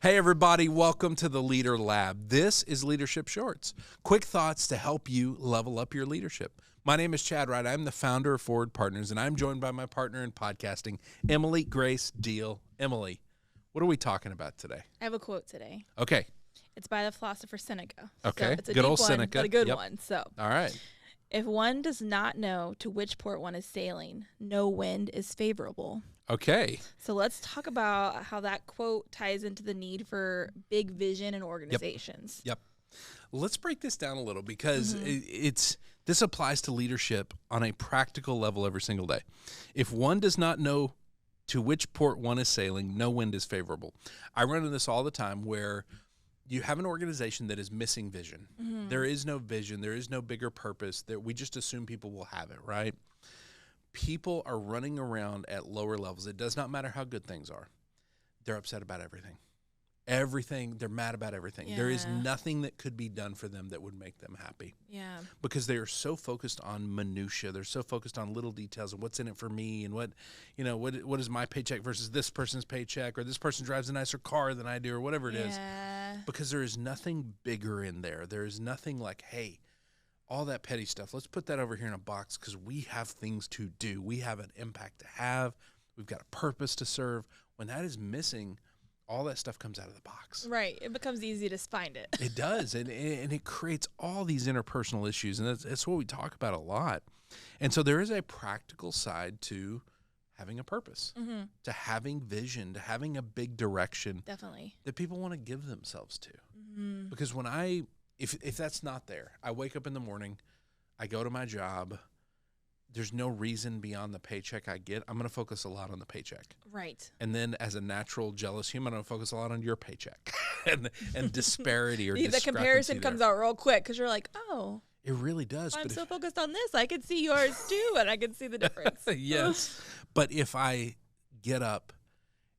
Hey everybody, welcome to the Leader Lab. This is Leadership Shorts. Quick thoughts to help you level up your leadership. My name is Chad Wright. I'm the founder of Forward Partners, and I'm joined by my partner in podcasting, Emily Grace Deal. Emily, what are we talking about today? I have a quote today. Okay. It's by the philosopher Seneca. Okay. So it's a Good deep old one, Seneca. but a good Yep. one. So All right. if one does not know to which port one is sailing, no wind is favorable. Okay. So let's talk about how that quote ties into the need for big vision in organizations. Yep. Let's break this down a little because this applies to leadership on a practical level every single day. If one does not know to which port one is sailing, no wind is favorable. I run into this all the time where you have an organization that is missing vision. There is no vision. There is no bigger purpose. That we just assume people will have it, right? People are running around at lower levels. It does not matter how good things are. They're upset about everything. They're mad about everything. Yeah. There is nothing that could be done for them that would make them happy. Yeah. Because they are so focused on minutia. They're so focused on little details of what's in it for me and what is my paycheck versus this person's paycheck, or this person drives a nicer car than I do, or whatever it is. Because there is nothing bigger in there. There is nothing like, hey, all that petty stuff, let's put that over here in a box because we have things to do. We have an impact to have. We've got a purpose to serve. When that is missing, all that stuff comes out of the box. Right. It becomes easy to find it. It does. And it creates all these interpersonal issues. And that's what we talk about a lot. And so there is a practical side to having a purpose, to having vision, to having a big direction. Definitely. That people want to give themselves to. Because if that's not there, I wake up in the morning, I go to my job, there's no reason beyond the paycheck I get. I'm going to focus a lot on the paycheck. Right. And then as a natural jealous human, I'm going to focus a lot on your paycheck and disparity or the comparison comes out real quick because you're like, oh. It really does. I'm so focused on this. I can see yours too, and I can see the difference. Yes. But if I get up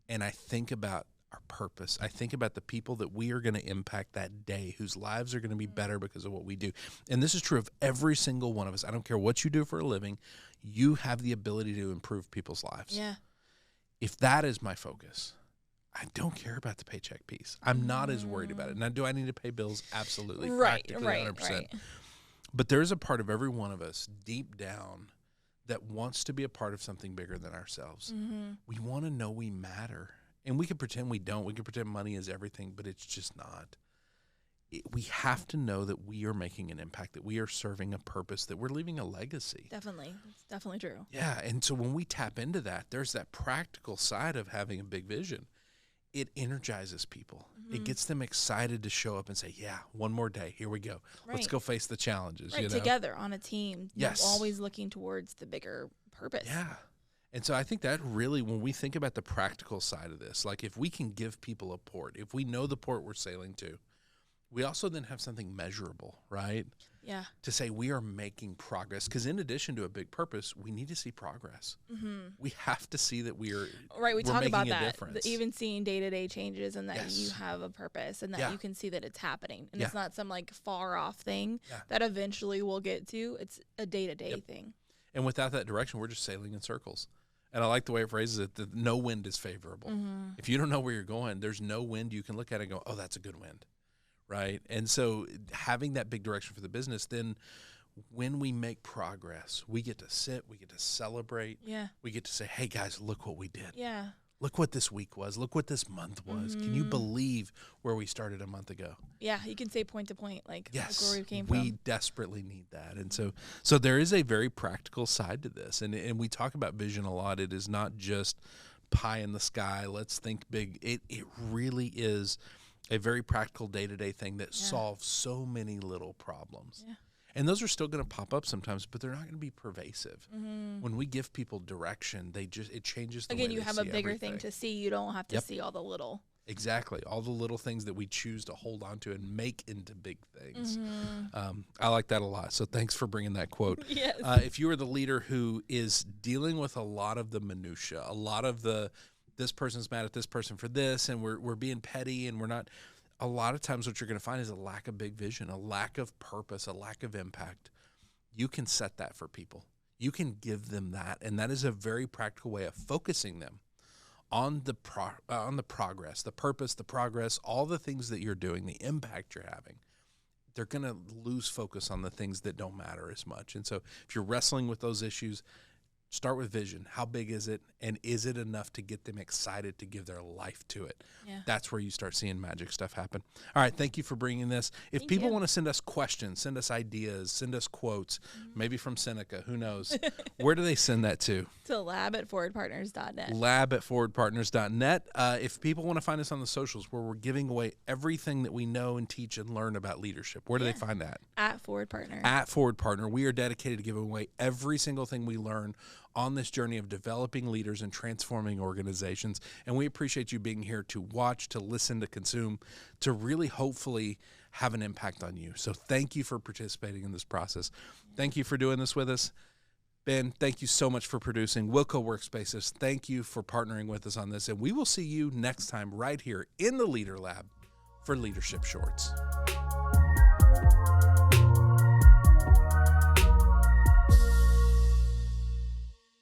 and I think about our purpose, I think about the people that we are going to impact that day, whose lives are going to be better because of what we do. And this is true of every single one of us. I don't care what you do for a living. You have the ability to improve people's lives. Yeah. If that is my focus, I don't care about the paycheck piece. I'm not as worried about it. Now, do I need to pay bills? Absolutely. Practically 100%. Right. But there's a part of every one of us deep down that wants to be a part of something bigger than ourselves. We want to know we matter. And we can pretend we don't. We can pretend money is everything, but it's just not. We have to know that we are making an impact, that we are serving a purpose, that we're leaving a legacy. Definitely. It's definitely true. Yeah, and so when we tap into that, there's that practical side of having a big vision. It energizes people. It gets them excited to show up and say, yeah, one more day. Here we go. Right. Let's go face the challenges. Right, together on a team. Yes. Always looking towards the bigger purpose. Yeah. And so I think that really, when we think about the practical side of this, like if we can give people a port, if we know the port we're sailing to, we also then have something measurable, right? Yeah. To say we are making progress. Because in addition to a big purpose, we need to see progress. We have to see that we are right. We talk about that. Even seeing day-to-day changes and that Yes. you have a purpose and that you can see that it's happening. And it's not some like far off thing that eventually we'll get to. It's a day-to-day thing. And without that direction, we're just sailing in circles. And I like the way it phrases it, that no wind is favorable. If you don't know where you're going, there's no wind you can look at and go, oh, that's a good wind, right? And so having that big direction for the business, then when we make progress, we get to sit, we get to celebrate. Yeah. We get to say, hey, guys, look what we did. Yeah. Look what this week was. Look what this month was. Can you believe where we started a month ago? Yeah, you can say point to point, like yes, where we came from. We desperately need that. And so there is a very practical side to this. And we talk about vision a lot. It is not just pie in the sky. Let's think big. It really is a very practical day-to-day thing that solves so many little problems. Yeah. And those are still going to pop up sometimes, but they're not going to be pervasive. When we give people direction, it changes the way they see everything. Again, you have a bigger thing to see. You don't have to see all the little. Exactly. All the little things that we choose to hold on to and make into big things. I like that a lot. So thanks for bringing that quote. Yes. If you are the leader who is dealing with a lot of the minutia, a lot of this person's mad at this person for this, and we're being petty and we're not – a lot of times what you're going to find is a lack of big vision, a lack of purpose, a lack of impact. You can set that for people. You can give them that, and that is a very practical way of focusing them on the progress, the purpose, the progress, all the things that you're doing, the impact you're having, they're going to lose focus on the things that don't matter as much. And so if you're wrestling with those issues, start with vision. How big is it? And is it enough to get them excited to give their life to it? Yeah. That's where you start seeing magic stuff happen. All right. Thank you for bringing this. If people want to send us questions, send us ideas, send us quotes, maybe from Seneca, who knows? Where do they send that to? To lab@forwardpartners.net. Lab@forwardpartners.net. If people want to find us on the socials where we're giving away everything that we know and teach and learn about leadership, where do they find that? @ForwardPartner. @ForwardPartner. We are dedicated to giving away every single thing we learn on this journey of developing leaders and transforming organizations. And we appreciate you being here to watch, to listen, to consume, to really hopefully have an impact on you. So thank you for participating in this process. Thank you for doing this with us. Ben, thank you so much for producing Wilco Workspaces. Thank you for partnering with us on this. And we will see you next time right here in the Leader Lab for Leadership Shorts.